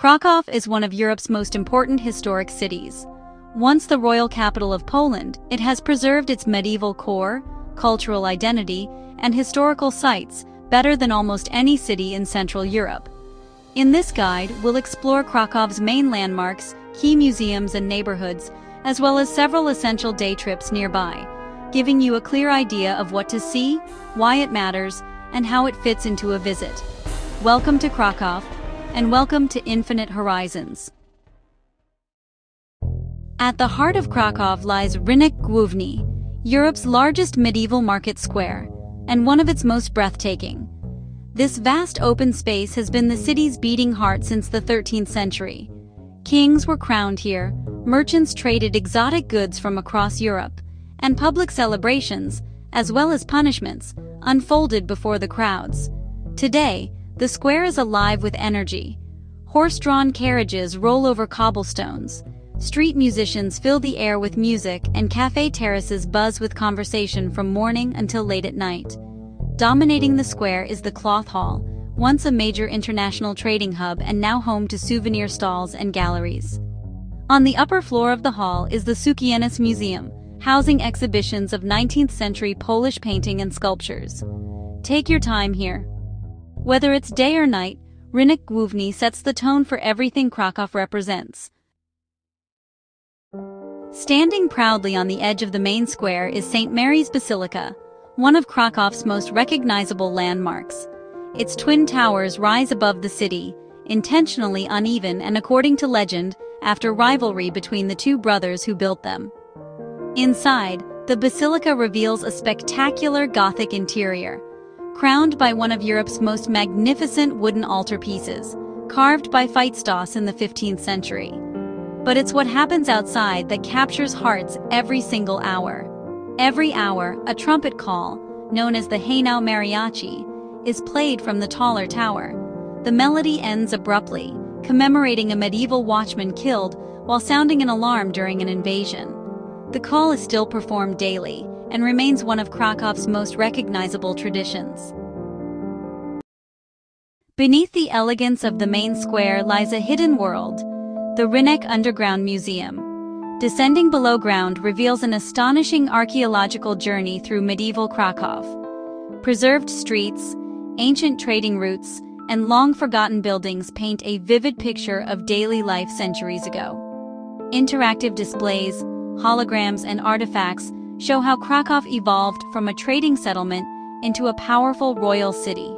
Krakow is one of Europe's most important historic cities. Once the royal capital of Poland, it has preserved its medieval core, cultural identity, and historical sites better than almost any city in Central Europe. In this guide, we'll explore Krakow's main landmarks, key museums and neighborhoods, as well as several essential day trips nearby, giving you a clear idea of what to see, why it matters, and how it fits into a visit. Welcome to Krakow, and welcome to Infinite Horizons. At the heart of Krakow lies Rynek Główny, Europe's largest medieval market square, and one of its most breathtaking. This vast open space has been the city's beating heart since the 13th century. Kings were crowned here, merchants traded exotic goods from across Europe, and public celebrations, as well as punishments, unfolded before the crowds. Today, the square is alive with energy. Horse-drawn carriages roll over cobblestones. Street musicians fill the air with music, and cafe terraces buzz with conversation from morning until late at night. Dominating the square is the Cloth Hall, once a major international trading hub and now home to souvenir stalls and galleries. On the upper floor of the hall is the Sukiennice Museum, housing exhibitions of 19th-century Polish painting and sculptures. Take your time here. Whether it's day or night, Rynek Główny sets the tone for everything Krakow represents. Standing proudly on the edge of the main square is St. Mary's Basilica, one of Krakow's most recognizable landmarks. Its twin towers rise above the city, intentionally uneven and, according to legend, after rivalry between the two brothers who built them. Inside, the basilica reveals a spectacular Gothic interior, crowned by one of Europe's most magnificent wooden altarpieces, carved by Feitstas in the 15th century. But it's what happens outside that captures hearts every single hour. Every hour, a trumpet call, known as the Haynau Mariachi, is played from the taller tower. The melody ends abruptly, commemorating a medieval watchman killed while sounding an alarm during an invasion. The call is still performed daily, and remains one of Krakow's most recognizable traditions. Beneath the elegance of the main square lies a hidden world, the Rynek Underground Museum. Descending below ground reveals an astonishing archaeological journey through medieval Krakow. Preserved streets, ancient trading routes, and long-forgotten buildings paint a vivid picture of daily life centuries ago. Interactive displays, holograms, and artifacts show how Krakow evolved from a trading settlement into a powerful royal city.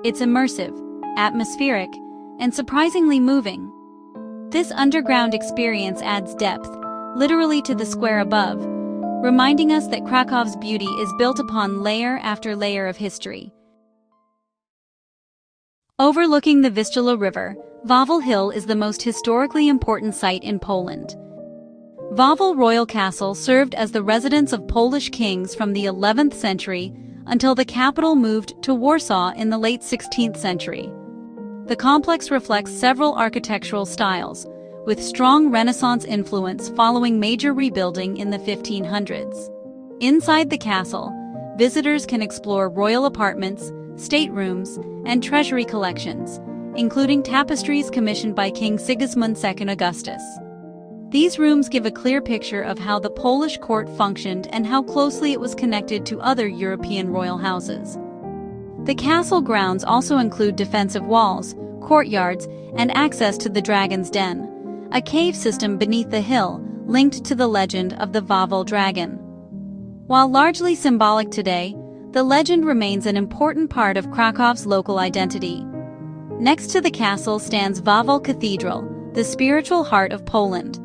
It's immersive, atmospheric, and surprisingly moving. This underground experience adds depth, literally, to the square above, reminding us that Krakow's beauty is built upon layer after layer of history. Overlooking the Vistula River, Wawel Hill is the most historically important site in Poland. Wawel Royal Castle served as the residence of Polish kings from the 11th century until the capital moved to Warsaw in the late 16th century. The complex reflects several architectural styles, with strong Renaissance influence following major rebuilding in the 1500s. Inside the castle, visitors can explore royal apartments, staterooms, and treasury collections, including tapestries commissioned by King Sigismund II Augustus. These rooms give a clear picture of how the Polish court functioned and how closely it was connected to other European royal houses. The castle grounds also include defensive walls, courtyards, and access to the Dragon's Den, a cave system beneath the hill linked to the legend of the Wawel Dragon. While largely symbolic today, the legend remains an important part of Krakow's local identity. Next to the castle stands Wawel Cathedral, the spiritual heart of Poland.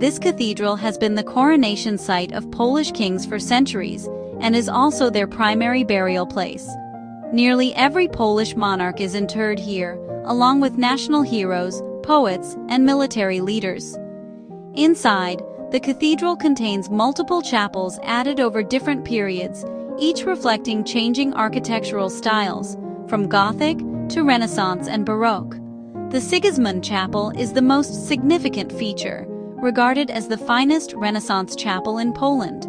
This cathedral has been the coronation site of Polish kings for centuries and is also their primary burial place. Nearly every Polish monarch is interred here, along with national heroes, poets, and military leaders. Inside, the cathedral contains multiple chapels added over different periods, each reflecting changing architectural styles, from Gothic to Renaissance and Baroque. The Sigismund Chapel is the most significant feature, regarded as the finest Renaissance chapel in Poland.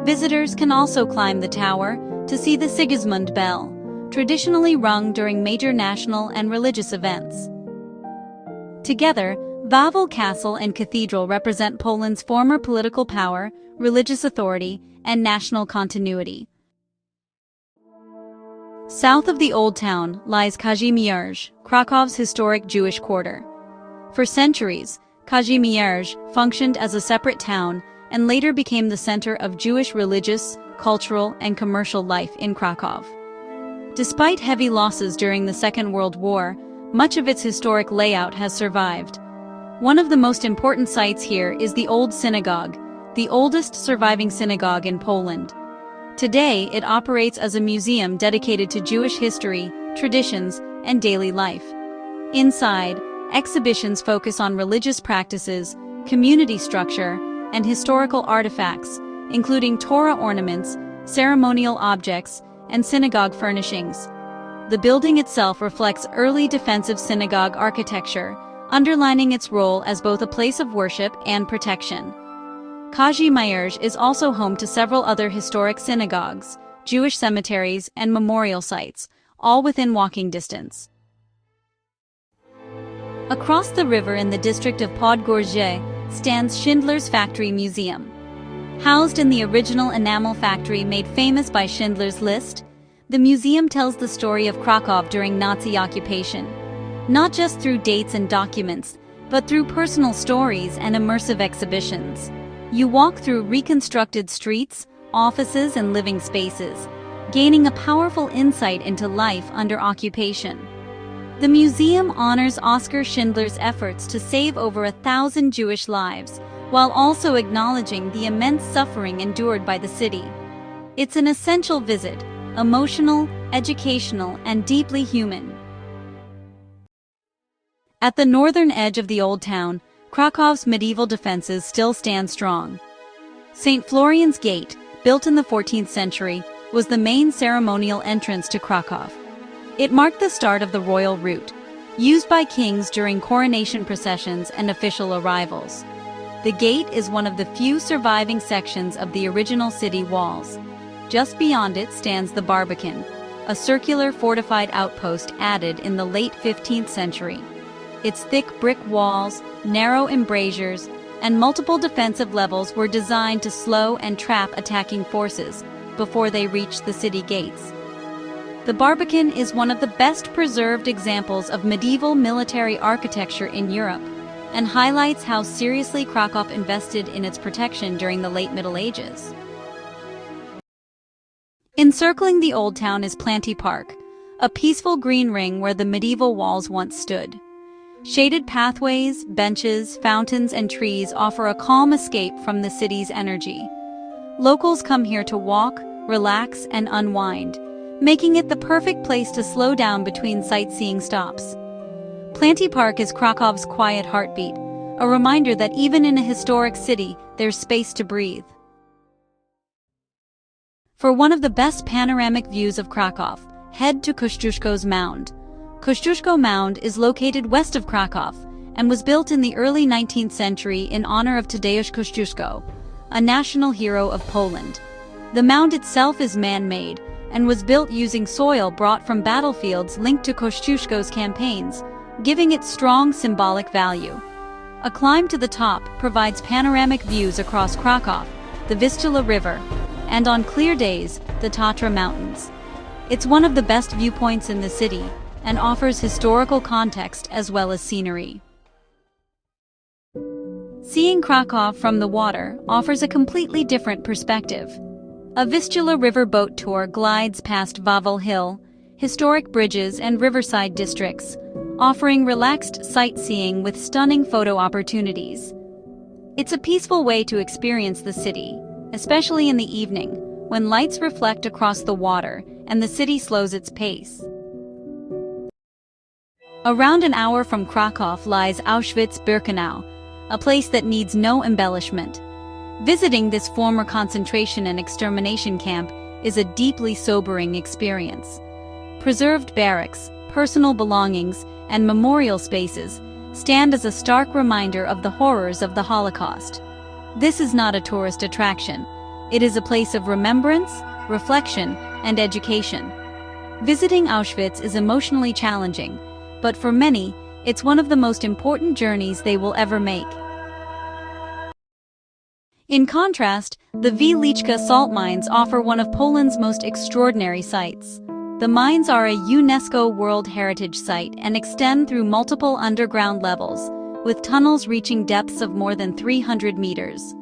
Visitors can also climb the tower to see the Sigismund Bell, traditionally rung during major national and religious events. Together, Wawel Castle and Cathedral represent Poland's former political power, religious authority, and national continuity. South of the Old Town lies Kazimierz, Krakow's historic Jewish quarter. For centuries, Kazimierz functioned as a separate town and later became the center of Jewish religious, cultural, and commercial life in Krakow. Despite heavy losses during the Second World War, much of its historic layout has survived. One of the most important sites here is the Old Synagogue, the oldest surviving synagogue in Poland. Today, it operates as a museum dedicated to Jewish history, traditions, and daily life. Inside, exhibitions focus on religious practices, community structure, and historical artifacts, including Torah ornaments, ceremonial objects, and synagogue furnishings. The building itself reflects early defensive synagogue architecture, underlining its role as both a place of worship and protection. Kazimierz is also home to several other historic synagogues, Jewish cemeteries, and memorial sites, all within walking distance. Across the river in the district of Podgórze stands Schindler's Factory Museum. Housed in the original enamel factory made famous by Schindler's List, the museum tells the story of Krakow during Nazi occupation, not just through dates and documents, but through personal stories and immersive exhibitions. You walk through reconstructed streets, offices, and living spaces, gaining a powerful insight into life under occupation. The museum honors Oskar Schindler's efforts to save over 1,000 Jewish lives, while also acknowledging the immense suffering endured by the city. It's an essential visit, emotional, educational, and deeply human. At the northern edge of the Old Town, Krakow's medieval defenses still stand strong. St. Florian's Gate, built in the 14th century, was the main ceremonial entrance to Krakow. It marked the start of the royal route, used by kings during coronation processions and official arrivals. The gate is one of the few surviving sections of the original city walls. Just beyond it stands the Barbican, a circular fortified outpost added in the late 15th century. Its thick brick walls, narrow embrasures, and multiple defensive levels were designed to slow and trap attacking forces before they reached the city gates. The Barbican is one of the best preserved examples of medieval military architecture in Europe and highlights how seriously Krakow invested in its protection during the late Middle Ages. Encircling the Old Town is Planty Park, a peaceful green ring where the medieval walls once stood. Shaded pathways, benches, fountains, and trees offer a calm escape from the city's energy. Locals come here to walk, relax, and unwind, making it the perfect place to slow down between sightseeing stops. Planty Park is Krakow's quiet heartbeat, a reminder that even in a historic city, there's space to breathe. For one of the best panoramic views of Krakow, head to Kościuszko's Mound. Kościuszko Mound is located west of Krakow and was built in the early 19th century in honor of Tadeusz Kościuszko, a national hero of Poland. The mound itself is man-made and was built using soil brought from battlefields linked to Kościuszko's campaigns, giving it strong symbolic value. A climb to the top provides panoramic views across Krakow, the Vistula River, and on clear days, the Tatra Mountains. It's one of the best viewpoints in the city and offers historical context as well as scenery. Seeing Krakow from the water offers a completely different perspective. A Vistula River boat tour glides past Wawel Hill, historic bridges and riverside districts, offering relaxed sightseeing with stunning photo opportunities. It's a peaceful way to experience the city, especially in the evening, when lights reflect across the water and the city slows its pace. Around an hour from Krakow lies Auschwitz-Birkenau, a place that needs no embellishment. Visiting this former concentration and extermination camp is a deeply sobering experience. Preserved barracks, personal belongings, and memorial spaces stand as a stark reminder of the horrors of the Holocaust. This is not a tourist attraction. It is a place of remembrance, reflection, and education. Visiting Auschwitz is emotionally challenging, but for many, It's one of the most important journeys they will ever make. In contrast, the Wieliczka salt mines offer one of Poland's most extraordinary sights. The mines are a UNESCO World Heritage Site and extend through multiple underground levels, with tunnels reaching depths of more than 300 meters.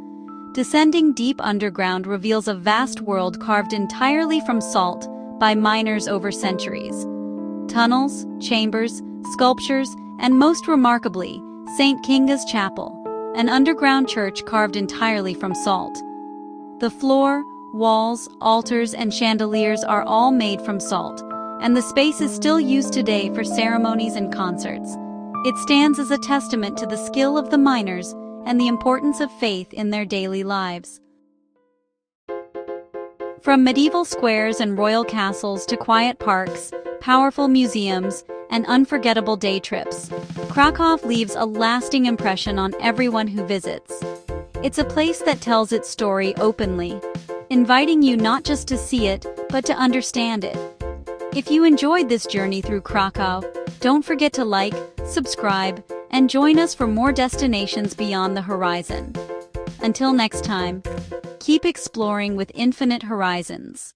Descending deep underground reveals a vast world carved entirely from salt by miners over centuries. Tunnels, chambers, sculptures, and most remarkably, St. Kinga's Chapel, an underground church carved entirely from salt. The floor, walls, altars, and chandeliers are all made from salt, and the space is still used today for ceremonies and concerts. It stands as a testament to the skill of the miners and the importance of faith in their daily lives. From medieval squares and royal castles to quiet parks, powerful museums, and unforgettable day trips, Krakow leaves a lasting impression on everyone who visits. It's a place that tells its story openly, inviting you not just to see it, but to understand it. If you enjoyed this journey through Krakow, don't forget to like, subscribe, and join us for more destinations beyond the horizon. Until next time, keep exploring with infinite horizons.